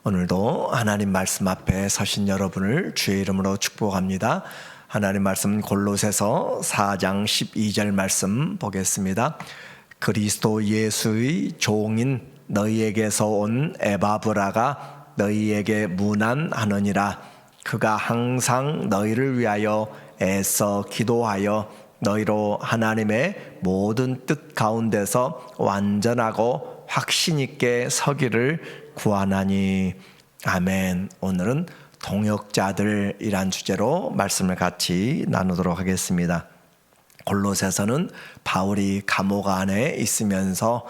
오늘도 하나님 말씀 앞에 서신 여러분을 주의 이름으로 축복합니다. 하나님 말씀 골로새서 4장 12절 말씀 보겠습니다. 그리스도 예수의 종인 너희에게서 온 에바브라가 너희에게 문안하느니라. 그가 항상 너희를 위하여 애써 기도하여 너희로 하나님의 모든 뜻 가운데서 완전하고 확신 있게 서기를 구하나니. 아멘. 오늘은 동역자들이란 주제로 말씀을 같이 나누도록 하겠습니다. 골로새서는 바울이 감옥 안에 있으면서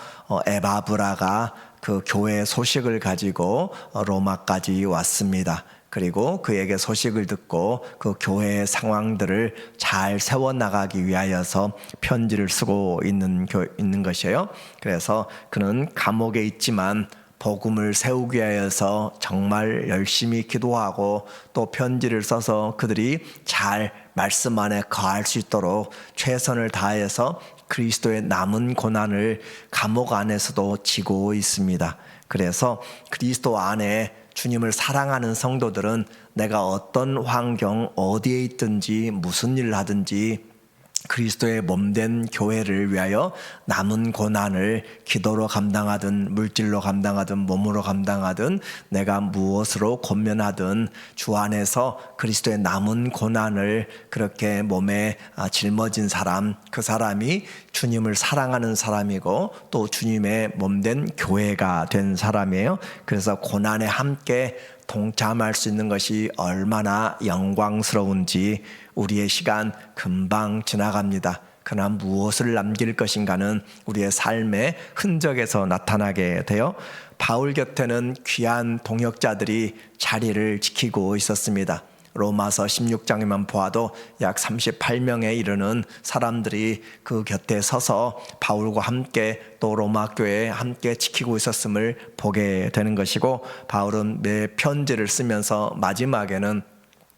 에바브라가 그 교회 소식을 가지고 로마까지 왔습니다. 그리고 그에게 소식을 듣고 그 교회의 상황들을 잘 세워나가기 위하여서 편지를 쓰고 있는 것이에요. 그래서 그는 감옥에 있지만 복음을 세우기 위하여서 정말 열심히 기도하고 또 편지를 써서 그들이 잘 말씀 안에 거할 수 있도록 최선을 다해서 그리스도의 남은 고난을 감옥 안에서도 지고 있습니다. 그래서 그리스도 안에 주님을 사랑하는 성도들은 내가 어떤 환경 어디에 있든지 무슨 일을 하든지 그리스도의 몸된 교회를 위하여 남은 고난을 기도로 감당하든 물질로 감당하든 몸으로 감당하든 내가 무엇으로 권면하든 주 안에서 그리스도의 남은 고난을 그렇게 몸에 짊어진 사람, 그 사람이 주님을 사랑하는 사람이고 또 주님의 몸된 교회가 된 사람이에요. 그래서 고난에 함께 동참할 수 있는 것이 얼마나 영광스러운지. 우리의 시간 금방 지나갑니다. 그러나 무엇을 남길 것인가는 우리의 삶의 흔적에서 나타나게 돼요. 바울 곁에는 귀한 동역자들이 자리를 지키고 있었습니다. 로마서 16장에만 보아도 약 38명에 이르는 사람들이 그 곁에 서서 바울과 함께 또 로마 교회에 함께 지키고 있었음을 보게 되는 것이고, 바울은 매 편지를 쓰면서 마지막에는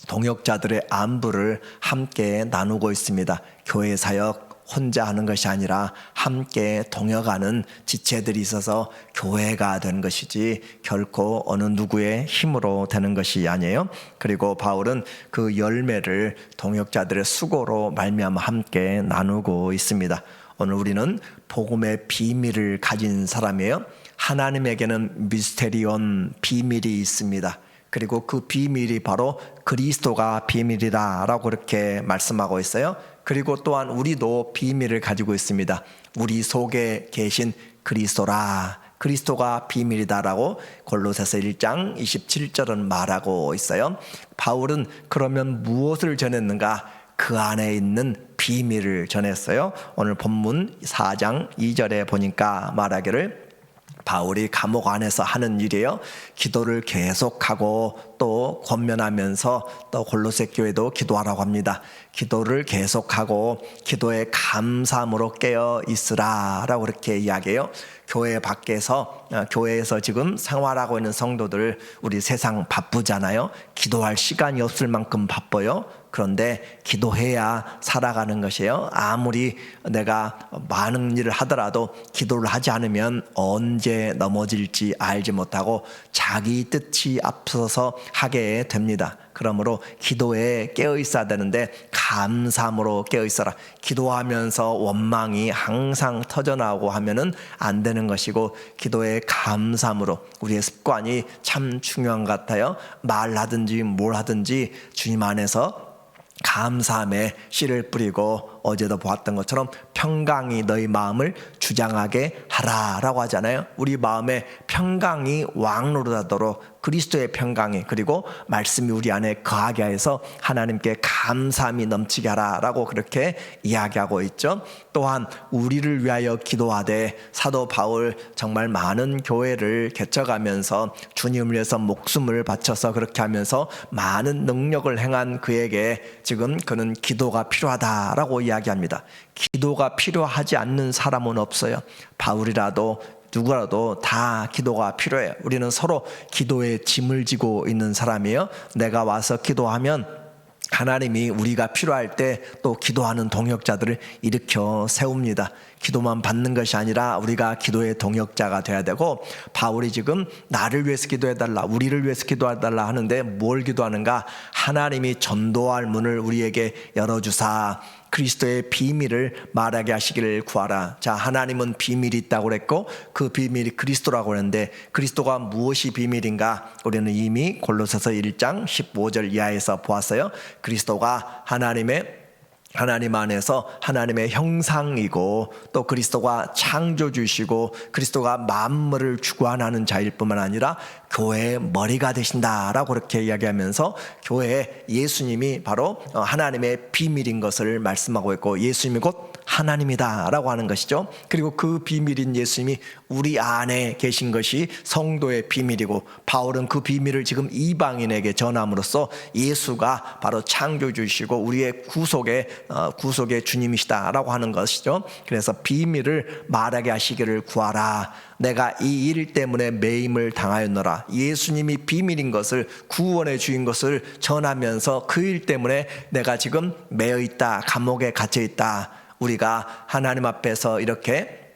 동역자들의 안부를 함께 나누고 있습니다. 교회 사역 혼자 하는 것이 아니라 함께 동역하는 지체들이 있어서 교회가 되는 것이지 결코 어느 누구의 힘으로 되는 것이 아니에요. 그리고 바울은 그 열매를 동역자들의 수고로 말미암아 함께 나누고 있습니다. 오늘 우리는 복음의 비밀을 가진 사람이에요. 하나님에게는 미스테리온 비밀이 있습니다. 그리고 그 비밀이 바로 그리스도가 비밀이다라고 그렇게 말씀하고 있어요. 그리고 또한 우리도 비밀을 가지고 있습니다. 우리 속에 계신 그리스도라, 그리스도가 비밀이다라고 골로새서 1장 27절은 말하고 있어요. 바울은 그러면 무엇을 전했는가? 그 안에 있는 비밀을 전했어요. 오늘 본문 4장 2절에 보니까 말하기를 바울이 감옥 안에서 하는 일이에요. 기도를 계속하고 또 권면하면서 또 골로새 교회도 기도하라고 합니다. 기도를 계속하고 기도에 감사함으로 깨어 있으라 라고 그렇게 이야기해요. 교회 밖에서, 교회에서 지금 생활하고 있는 성도들, 우리 세상 바쁘잖아요. 기도할 시간이 없을 만큼 바빠요. 그런데 기도해야 살아가는 것이에요. 아무리 내가 많은 일을 하더라도 기도를 하지 않으면 언제 넘어질지 알지 못하고 자기 뜻이 앞서서 하게 됩니다. 그러므로 기도에 깨어 있어야 되는데 감사함으로 깨어 있어라. 기도하면서 원망이 항상 터져나오고 하면은 안 되는 것이고, 기도에 감사함으로, 우리의 습관이 참 중요한 것 같아요. 말하든지 뭘 하든지 주님 안에서 감사함에 씨를 뿌리고, 어제도 보았던 것처럼 평강이 너희 마음을 주장하게 하라라고 하잖아요. 우리 마음에 평강이 왕노릇하도록 그리스도의 평강이, 그리고 말씀이 우리 안에 거하게 해서 하나님께 감사함이 넘치게 하라라고 그렇게 이야기하고 있죠. 또한 우리를 위하여 기도하되, 사도 바울 정말 많은 교회를 개척하면서 주님을 위해서 목숨을 바쳐서 그렇게 하면서 많은 능력을 행한 그에게 지금 그는 기도가 필요하다라고 이야기합니다. 기도가 필요하지 않는 사람은 없어요. 바울이라도 누구라도 다 기도가 필요해요. 우리는 서로 기도에 짐을 지고 있는 사람이에요. 내가 와서 기도하면 하나님이 우리가 필요할 때 또 기도하는 동역자들을 일으켜 세웁니다. 기도만 받는 것이 아니라 우리가 기도의 동역자가 돼야 되고, 바울이 지금 나를 위해서 기도해달라, 우리를 위해서 기도해달라 하는데 뭘 기도하는가? 하나님이 전도할 문을 우리에게 열어주사 그리스도의 비밀을 말하게 하시기를 구하라. 자, 하나님은 비밀이 있다고 그랬고 그 비밀이 그리스도라고 그랬는데, 그리스도가 무엇이 비밀인가? 우리는 이미 골로새서 1장 15절 이하에서 보았어요. 그리스도가 하나님 안에서 하나님의 형상이고, 또 그리스도가 창조주시고 그리스도가 만물을 주관하는 자일 뿐만 아니라 교회의 머리가 되신다라고 그렇게 이야기하면서 교회에 예수님이 바로 하나님의 비밀인 것을 말씀하고 있고, 예수님이 곧 하나님이다 라고 하는 것이죠. 그리고 그 비밀인 예수님이 우리 안에 계신 것이 성도의 비밀이고, 바울은 그 비밀을 지금 이방인에게 전함으로써 예수가 바로 창조주시고 우리의 구속의 주님이시다 라고 하는 것이죠. 그래서 비밀을 말하게 하시기를 구하라. 내가 이 일 때문에 매임을 당하였노라. 예수님이 비밀인 것을, 구원의 주인 것을 전하면서 그 일 때문에 내가 지금 매여 있다, 감옥에 갇혀 있다. 우리가 하나님 앞에서 이렇게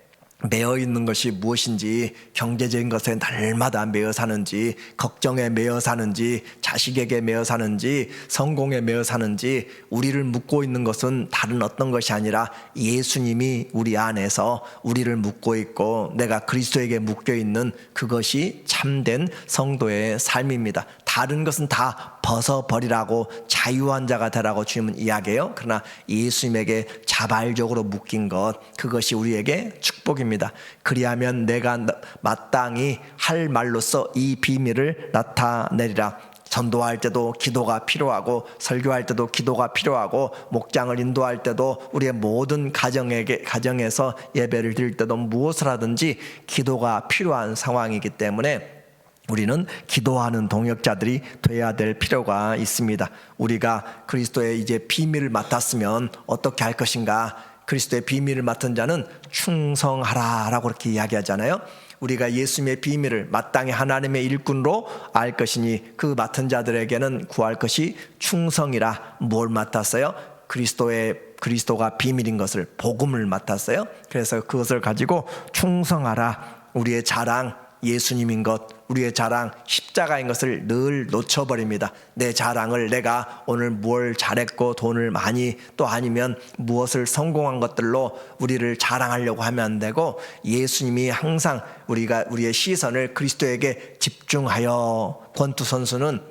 매여 있는 것이 무엇인지, 경제적인 것에 날마다 매여 사는지, 걱정에 매여 사는지, 자식에게 매여 사는지, 성공에 매여 사는지, 우리를 묶고 있는 것은 다른 어떤 것이 아니라 예수님이 우리 안에서 우리를 묶고 있고 내가 그리스도에게 묶여 있는 그것이 참된 성도의 삶입니다. 다른 것은 다 벗어버리라고, 자유한 자가 되라고 주님은 이야기해요. 그러나 예수님에게 자발적으로 묶인 것, 그것이 우리에게 축복입니다. 그리하면 내가 마땅히 할 말로써 이 비밀을 나타내리라. 전도할 때도 기도가 필요하고, 설교할 때도 기도가 필요하고, 목장을 인도할 때도, 우리의 모든 가정에서 예배를 드릴 때도 무엇을 하든지 기도가 필요한 상황이기 때문에 우리는 기도하는 동역자들이 돼야 될 필요가 있습니다. 우리가 그리스도의 이제 비밀을 맡았으면 어떻게 할 것인가? 그리스도의 비밀을 맡은 자는 충성하라 라고 그렇게 이야기하잖아요. 우리가 예수님의 비밀을 마땅히 하나님의 일꾼으로 알 것이니 그 맡은 자들에게는 구할 것이 충성이라. 뭘 맡았어요? 그리스도가 비밀인 것을, 복음을 맡았어요. 그래서 그것을 가지고 충성하라. 우리의 자랑 예수님인 것, 우리의 자랑 십자가인 것을 늘 놓쳐버립니다. 내 자랑을 내가 오늘 뭘 잘했고 돈을 많이, 또 아니면 무엇을 성공한 것들로 우리를 자랑하려고 하면 안 되고, 예수님이 항상 우리의 시선을 그리스도에게 집중하여, 권투 선수는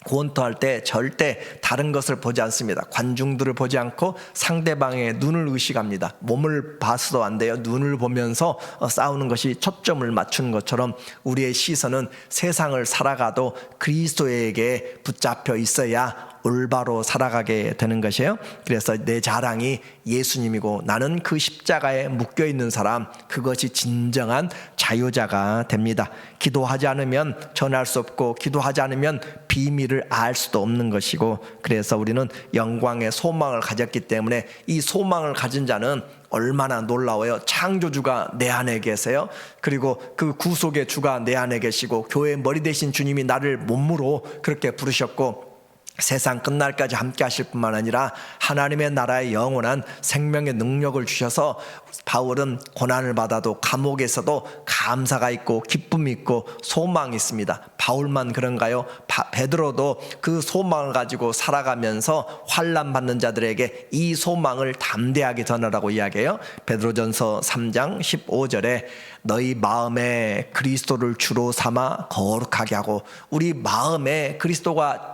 권투할 때 절대 다른 것을 보지 않습니다. 관중들을 보지 않고 상대방의 눈을 의식합니다. 몸을 봐서도 안 돼요. 눈을 보면서 싸우는 것이 초점을 맞추는 것처럼 우리의 시선은 세상을 살아가도 그리스도에게 붙잡혀 있어야 올바로 살아가게 되는 것이에요. 그래서 내 자랑이 예수님이고 나는 그 십자가에 묶여있는 사람, 그것이 진정한 자유자가 됩니다. 기도하지 않으면 전할 수 없고, 기도하지 않으면 비밀을 알 수도 없는 것이고, 그래서 우리는 영광의 소망을 가졌기 때문에 이 소망을 가진 자는 얼마나 놀라워요. 창조주가 내 안에 계세요. 그리고 그 구속의 주가 내 안에 계시고, 교회의 머리 되신 주님이 나를 몸으로 그렇게 부르셨고, 세상 끝날까지 함께 하실 뿐만 아니라 하나님의 나라의 영원한 생명의 능력을 주셔서, 바울은 고난을 받아도 감옥에서도 감사가 있고 기쁨이 있고 소망이 있습니다. 바울만 그런가요? 베드로도 그 소망을 가지고 살아가면서 환난 받는 자들에게 이 소망을 담대하게 전하라고 이야기해요. 베드로전서 3장 15절에 너희 마음에 그리스도를 주로 삼아 거룩하게 하고, 우리 마음에 그리스도가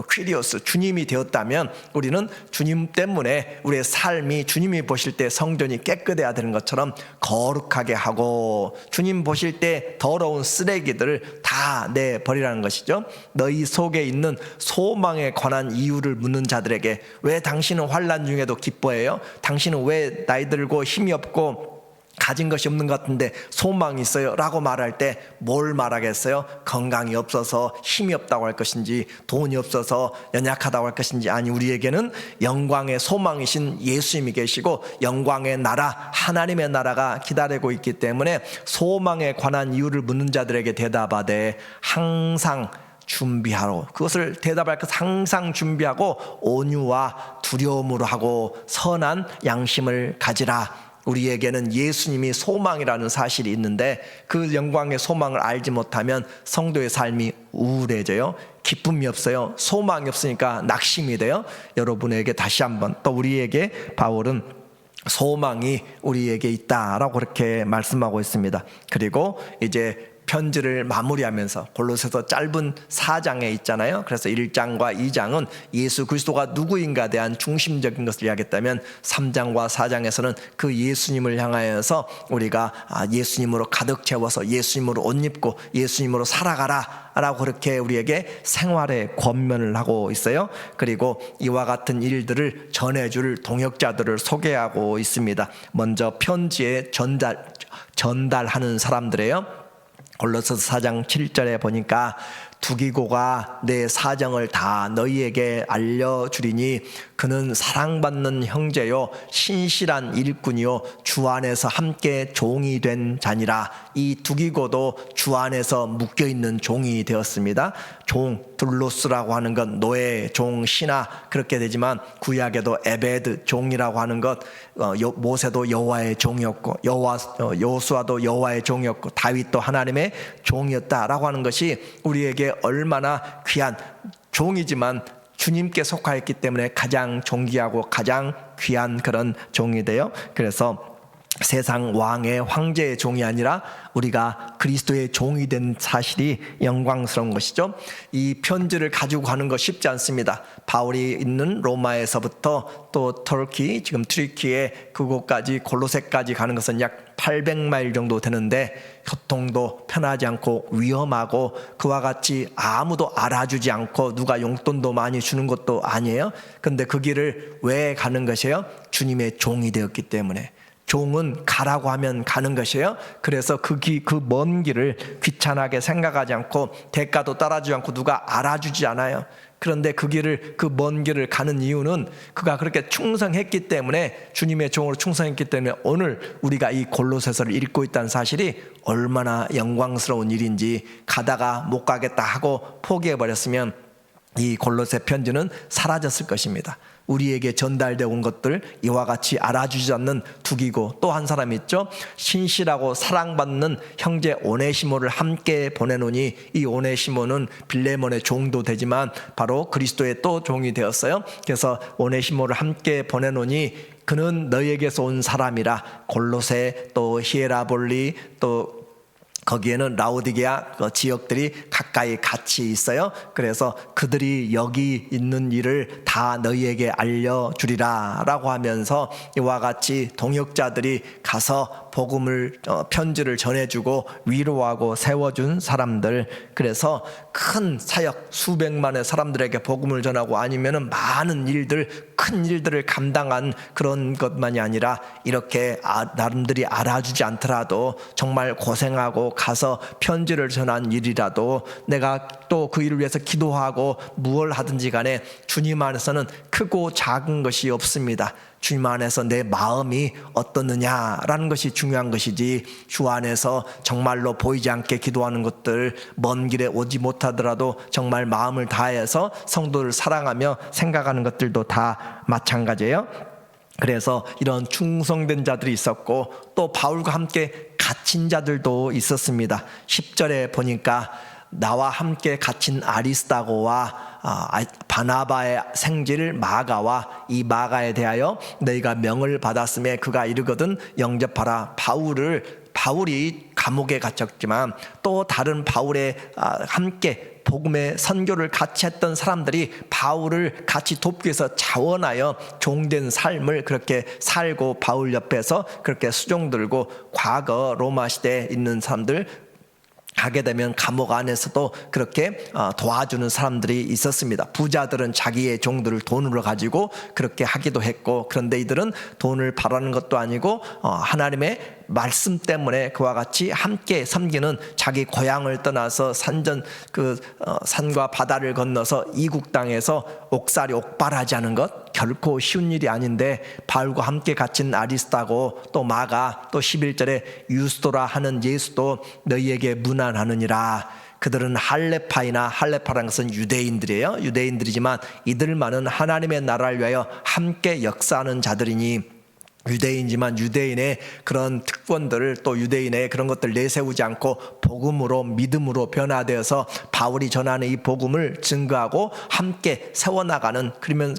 퀴리오스, 주님이 되었다면 우리는 주님 때문에 우리의 삶이 주님이 보실 때 성전이 깨끗해야 되는 것처럼 거룩하게 하고, 주님 보실 때 더러운 쓰레기들을 다 내버리라는 것이죠. 너희 속에 있는 소망에 관한 이유를 묻는 자들에게, 왜 당신은 환난 중에도 기뻐해요? 당신은 왜 나이 들고 힘이 없고 가진 것이 없는 것 같은데 소망이 있어요? 라고 말할 때 뭘 말하겠어요? 건강이 없어서 힘이 없다고 할 것인지, 돈이 없어서 연약하다고 할 것인지. 아니, 우리에게는 영광의 소망이신 예수님이 계시고 영광의 나라, 하나님의 나라가 기다리고 있기 때문에 소망에 관한 이유를 묻는 자들에게 대답하되 항상 준비하고, 그것을 대답할 것 항상 준비하고 온유와 두려움으로 하고 선한 양심을 가지라. 우리에게는 예수님이 소망이라는 사실이 있는데 그 영광의 소망을 알지 못하면 성도의 삶이 우울해져요. 기쁨이 없어요. 소망이 없으니까 낙심이 돼요. 여러분에게 다시 한번, 또 우리에게 바울은 소망이 우리에게 있다라고 그렇게 말씀하고 있습니다. 그리고 이제 편지를 마무리하면서 골로새서 짧은 4장에 있잖아요. 그래서 1장과 2장은 예수 그리스도가 누구인가에 대한 중심적인 것을 이야기했다면 3장과 4장에서는 그 예수님을 향하여서 우리가 예수님으로 가득 채워서 예수님으로 옷 입고 예수님으로 살아가라 라고 그렇게 우리에게 생활의 권면을 하고 있어요. 그리고 이와 같은 일들을 전해줄 동역자들을 소개하고 있습니다. 먼저 편지에 전달하는 사람들이에요. 골로새서 4장 7절에 보니까 두기고가 내 사정을 다 너희에게 알려주리니 그는 사랑받는 형제요 신실한 일꾼이요 주 안에서 함께 종이 된 자니라. 이 두기고도 주 안에서 묶여있는 종이 되었습니다. 종, 둘로스라고 하는 건 노예, 종, 신하 그렇게 되지만 구약에도 에베드, 종이라고 하는 것, 모세도 여호와의 종이었고 여호수아도 여호와의 종이었고 다윗도 하나님의 종이었다라고 하는 것이 우리에게 얼마나 귀한 종이지만 주님께 속하였기 때문에 가장 존귀하고 가장 귀한 그런 종이 돼요. 그래서 세상 왕의 황제의 종이 아니라 우리가 그리스도의 종이 된 사실이 영광스러운 것이죠. 이 편지를 가지고 가는 거 쉽지 않습니다. 바울이 있는 로마에서부터 또 터키, 지금 트리키에 그곳까지 골로새까지 가는 것은 약 800마일 정도 되는데 교통도 편하지 않고 위험하고 그와 같이 아무도 알아주지 않고 누가 용돈도 많이 주는 것도 아니에요. 근데 그 길을 왜 가는 것이에요? 주님의 종이 되었기 때문에. 종은 가라고 하면 가는 것이에요. 그래서 그 먼 길을 귀찮게 생각하지 않고 대가도 따라주지 않고 누가 알아주지 않아요. 그런데 그 먼 길을 가는 이유는 그가 그렇게 충성했기 때문에, 주님의 종으로 충성했기 때문에 오늘 우리가 이 골로새서를 읽고 있다는 사실이 얼마나 영광스러운 일인지, 가다가 못 가겠다 하고 포기해버렸으면 이 골로새 편지는 사라졌을 것입니다. 우리에게 전달되어 온 것들, 이와 같이 알아주지 않는 두기고, 또 한 사람이 있죠. 신실하고 사랑받는 형제 오네시모를 함께 보내노니, 이 오네시모는 빌레몬의 종도 되지만 바로 그리스도의 또 종이 되었어요. 그래서 오네시모를 함께 보내노니 그는 너희에게서 온 사람이라. 골로새, 또 히에라볼리, 또 거기에는 라오디게아 지역들이 가까이 같이 있어요. 그래서 그들이 여기 있는 일을 다 너희에게 알려주리라 라고 하면서 이와 같이 동역자들이 가서 복음을, 편지를 전해주고 위로하고 세워준 사람들. 그래서 큰 사역, 수백만의 사람들에게 복음을 전하고 아니면은 많은 일들, 큰 일들을 감당한 그런 것만이 아니라 이렇게 나름들이 알아주지 않더라도 정말 고생하고 가서 편지를 전한 일이라도 내가 또 그 일을 위해서 기도하고 무엇을 하든지 간에 주님 안에서는 크고 작은 것이 없습니다. 주님 안에서 내 마음이 어떻느냐라는 것이 중요한 것이지, 주 안에서 정말로 보이지 않게 기도하는 것들, 먼 길에 오지 못하더라도 정말 마음을 다해서 성도를 사랑하며 생각하는 것들도 다 마찬가지예요. 그래서 이런 충성된 자들이 있었고, 또 바울과 함께 갇힌 자들도 있었습니다. 10절에 보니까 나와 함께 갇힌 아리스다고와 바나바의 생질 마가와, 이 마가에 대하여 너희가 명을 받았음에 그가 이르거든 영접하라. 바울이 감옥에 갇혔지만 또 다른 바울에 함께 복음의 선교를 같이 했던 사람들이 바울을 같이 돕기 위해서 자원하여 종된 삶을 그렇게 살고, 바울 옆에서 그렇게 수종 들고, 과거 로마 시대에 있는 사람들 가게 되면 감옥 안에서도 그렇게 도와주는 사람들이 있었습니다. 부자들은 자기의 종들을 돈으로 가지고 그렇게 하기도 했고, 그런데 이들은 돈을 바라는 것도 아니고 하나님의 말씀 때문에 그와 같이 함께 섬기는, 자기 고향을 떠나서 산과 바다를 건너서 이국 땅에서 옥살이 옥발하지 않은 것 결코 쉬운 일이 아닌데, 바울과 함께 갇힌 아리스다고, 또 마가, 또 11절에 유스도라 하는 예수도 너희에게 문안하느니라. 그들은 할레파라는 것은 유대인들이에요. 유대인들이지만 이들만은 하나님의 나라를 위하여 함께 역사하는 자들이니 유대인이지만 유대인의 그런 특권들을 또 유대인의 그런 것들 내세우지 않고 복음으로 믿음으로 변화되어서 바울이 전하는 이 복음을 증거하고 함께 세워나가는,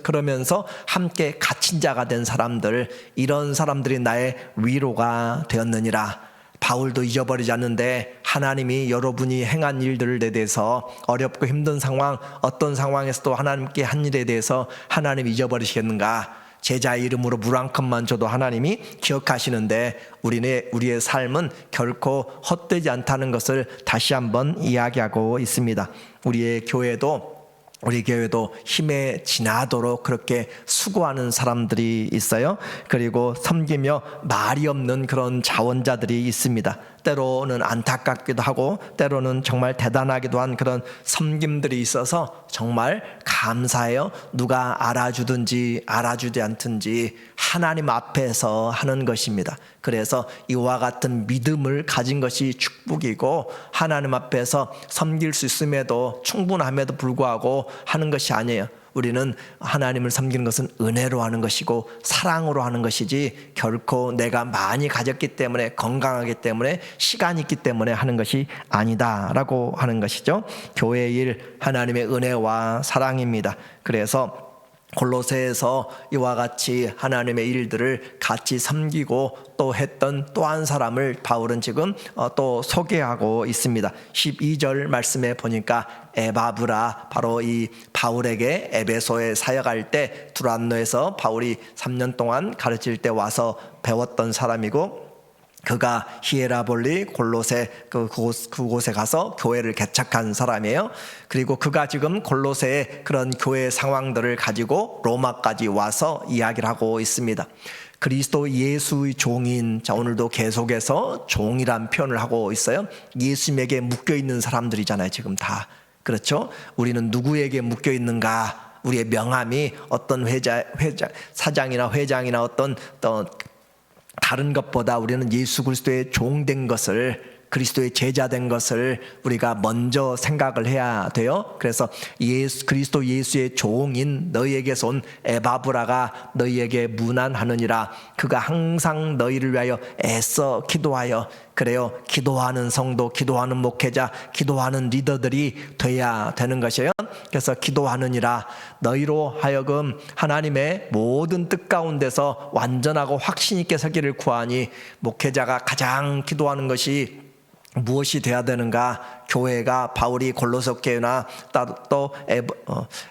그러면서 함께 갇힌 자가 된 사람들, 이런 사람들이 나의 위로가 되었느니라. 바울도 잊어버리지 않는데 하나님이 여러분이 행한 일들에 대해서, 어렵고 힘든 상황, 어떤 상황에서도 하나님께 한 일에 대해서 하나님이 잊어버리시겠는가? 제자의 이름으로 물 한 컵만 줘도 하나님이 기억하시는데 우리의 삶은 결코 헛되지 않다는 것을 다시 한번 이야기하고 있습니다. 우리 교회도 힘에 지나도록 그렇게 수고하는 사람들이 있어요. 그리고 섬기며 말이 없는 그런 자원자들이 있습니다. 때로는 안타깝기도 하고 때로는 정말 대단하기도 한 그런 섬김들이 있어서 정말 감사해요. 누가 알아주든지 알아주지 않든지 하나님 앞에서 하는 것입니다. 그래서 이와 같은 믿음을 가진 것이 축복이고, 하나님 앞에서 섬길 수 있음에도 충분함에도 불구하고 하는 것이 아니에요. 우리는 하나님을 섬기는 것은 은혜로 하는 것이고 사랑으로 하는 것이지, 결코 내가 많이 가졌기 때문에, 건강하기 때문에, 시간이 있기 때문에 하는 것이 아니다라고 하는 것이죠. 교회의 일, 하나님의 은혜와 사랑입니다. 그래서 골로새에서 이와 같이 하나님의 일들을 같이 섬기고 또 했던 또 한 사람을 바울은 지금 또 소개하고 있습니다. 12절 말씀에 보니까 에바브라, 바로 이 바울에게 에베소에 사역할 때 두란노에서 바울이 3년 동안 가르칠 때 와서 배웠던 사람이고, 그가 히에라볼리 골로새 그곳에 가서 교회를 개척한 사람이에요. 그리고 그가 지금 골로새의 그런 교회 상황들을 가지고 로마까지 와서 이야기를 하고 있습니다. 그리스도 예수의 종인, 자 오늘도 계속해서 종이란 표현을 하고 있어요. 예수님에게 묶여있는 사람들이잖아요 지금 다. 그렇죠? 우리는 누구에게 묶여있는가? 우리의 명함이 어떤 사장이나 회장이나 어떤 다른 것보다 우리는 예수 그리스도의 종된 것을, 그리스도의 제자된 것을 우리가 먼저 생각을 해야 돼요. 그래서 그리스도 예수의 종인 너희에게서 온 에바브라가 너희에게 문안하느니라. 그가 항상 너희를 위하여 애써 기도하여, 그래요, 기도하는 성도, 기도하는 목회자, 기도하는 리더들이 돼야 되는 것이에요. 그래서 기도하느니라. 너희로 하여금 하나님의 모든 뜻 가운데서 완전하고 확신 있게 서기를 구하니, 목회자가 가장 기도하는 것이 무엇이 돼야 되는가? 교회가, 바울이 골로새 교회나 또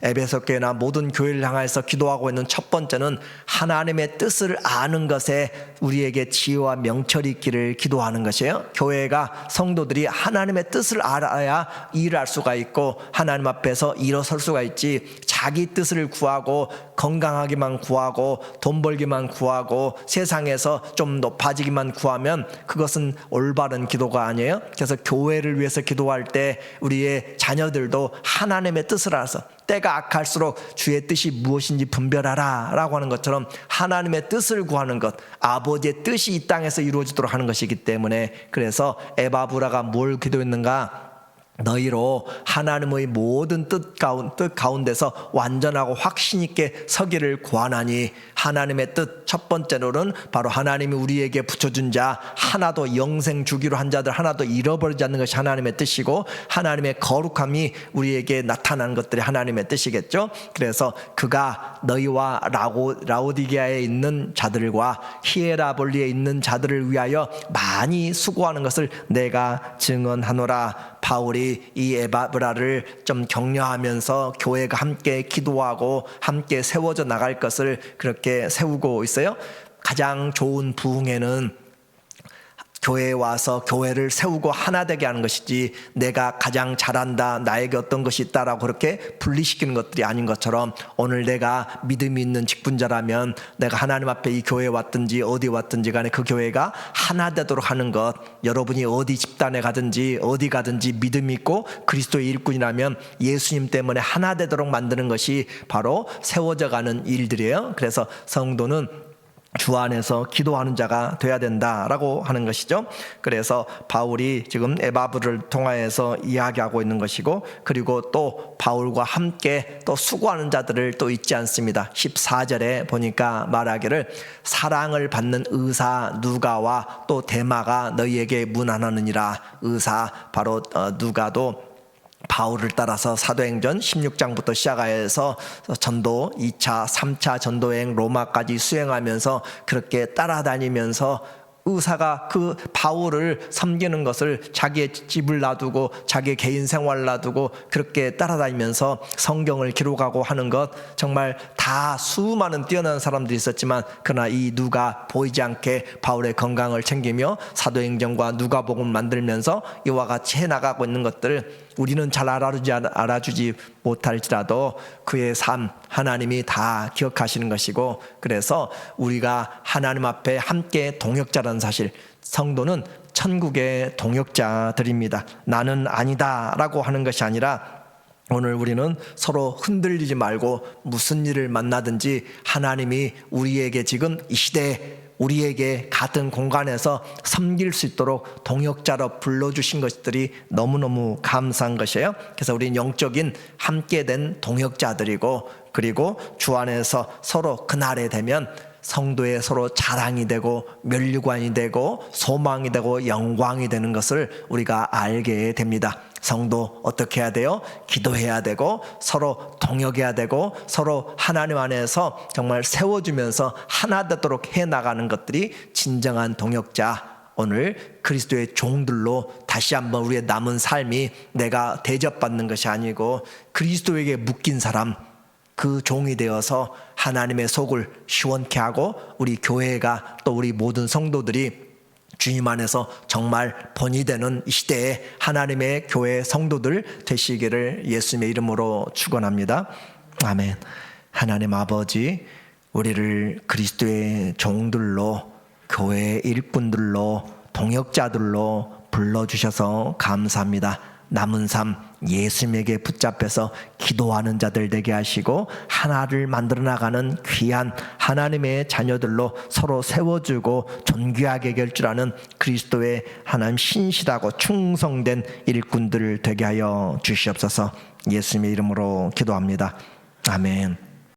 에베소 교회나 모든 교회를 향해서 기도하고 있는 첫 번째는 하나님의 뜻을 아는 것에 우리에게 지혜와 명철이 있기를 기도하는 것이에요. 교회가, 성도들이 하나님의 뜻을 알아야 일할 수가 있고 하나님 앞에서 일어설 수가 있지, 자기 뜻을 구하고 건강하기만 구하고 돈 벌기만 구하고 세상에서 좀 높아지기만 구하면 그것은 올바른 기도가 아니에요. 그래서 교회를 위해서 기도할 때 우리의 자녀들도 하나님의 뜻을 알아서, 때가 악할수록 주의 뜻이 무엇인지 분별하라 라고 하는 것처럼 하나님의 뜻을 구하는 것, 아버지의 뜻이 이 땅에서 이루어지도록 하는 것이기 때문에, 그래서 에바브라가 뭘 기도했는가? 너희로 하나님의 모든 뜻 가운데서 완전하고 확신 있게 서기를 구하나니, 하나님의 뜻 첫 번째로는 바로 하나님이 우리에게 붙여준 자, 하나도 영생 주기로 한 자들 하나도 잃어버리지 않는 것이 하나님의 뜻이고, 하나님의 거룩함이 우리에게 나타나는 것들이 하나님의 뜻이겠죠. 그래서 그가 너희와 라오디게아에 있는 자들과 히에라볼리에 있는 자들을 위하여 많이 수고하는 것을 내가 증언하노라. 바울이 이 에바브라를 좀 격려하면서 교회가 함께 기도하고 함께 세워져 나갈 것을 그렇게 세우고 있어요. 가장 좋은 부흥회는 교회에 와서 교회를 세우고 하나 되게 하는 것이지, 내가 가장 잘한다, 나에게 어떤 것이 있다라고 그렇게 분리시키는 것들이 아닌 것처럼, 오늘 내가 믿음이 있는 직분자라면 내가 하나님 앞에 이 교회에 왔든지 어디 왔든지 간에 그 교회가 하나 되도록 하는 것, 여러분이 어디 집단에 가든지 어디 가든지 믿음이 있고 그리스도의 일꾼이라면 예수님 때문에 하나 되도록 만드는 것이 바로 세워져 가는 일들이에요. 그래서 성도는 주 안에서 기도하는 자가 돼야 된다라고 하는 것이죠. 그래서 바울이 지금 에바브를 통하여서 이야기하고 있는 것이고, 그리고 또 바울과 함께 또 수고하는 자들을 또 잊지 않습니다. 14절에 보니까 말하기를 사랑을 받는 의사 누가와 또 데마가 너희에게 문안하느니라. 의사 바로 누가도 바울을 따라서 사도행전 16장부터 시작하여서 전도 2차, 3차 전도행 로마까지 수행하면서 그렇게 따라다니면서 의사가 그 바울을 섬기는 것을 자기의 집을 놔두고 자기의 개인 생활을 놔두고 그렇게 따라다니면서 성경을 기록하고 하는 것, 정말 다 수많은 뛰어난 사람들이 있었지만 그러나 이 누가 보이지 않게 바울의 건강을 챙기며 사도행전과 누가복음 만들면서 이와 같이 해나가고 있는 것들을 우리는 잘 알아주지 못할지라도 그의 삶 하나님이 다 기억하시는 것이고, 그래서 우리가 하나님 앞에 함께 동역자라는 사실, 성도는 천국의 동역자들입니다. 나는 아니다 라고 하는 것이 아니라 오늘 우리는 서로 흔들리지 말고 무슨 일을 만나든지 하나님이 우리에게 지금 이 시대에 우리에게 같은 공간에서 섬길 수 있도록 동역자로 불러주신 것들이 너무너무 감사한 것이에요. 그래서 우리는 영적인 함께 된 동역자들이고, 그리고 주 안에서 서로 그날에 되면 성도의 서로 자랑이 되고 면류관이 되고 소망이 되고 영광이 되는 것을 우리가 알게 됩니다. 성도 어떻게 해야 돼요? 기도해야 되고 서로 동역해야 되고 서로 하나님 안에서 정말 세워주면서 하나 되도록 해나가는 것들이 진정한 동역자, 오늘 그리스도의 종들로 다시 한번 우리의 남은 삶이 내가 대접받는 것이 아니고 그리스도에게 묶인 사람, 그 종이 되어서 하나님의 속을 시원케 하고 우리 교회가 또 우리 모든 성도들이 주님 안에서 정말 본이 되는 이 시대에 하나님의 교회 성도들 되시기를 예수님의 이름으로 축원합니다. 아멘. 하나님 아버지, 우리를 그리스도의 종들로, 교회의 일꾼들로, 동역자들로 불러주셔서 감사합니다. 남은 삶 예수님에게 붙잡혀서 기도하는 자들 되게 하시고 하나를 만들어 나가는 귀한 하나님의 자녀들로 서로 세워주고 존귀하게 될 줄 아는 그리스도의 하나님 신실하고 충성된 일꾼들 되게 하여 주시옵소서. 예수님의 이름으로 기도합니다. 아멘.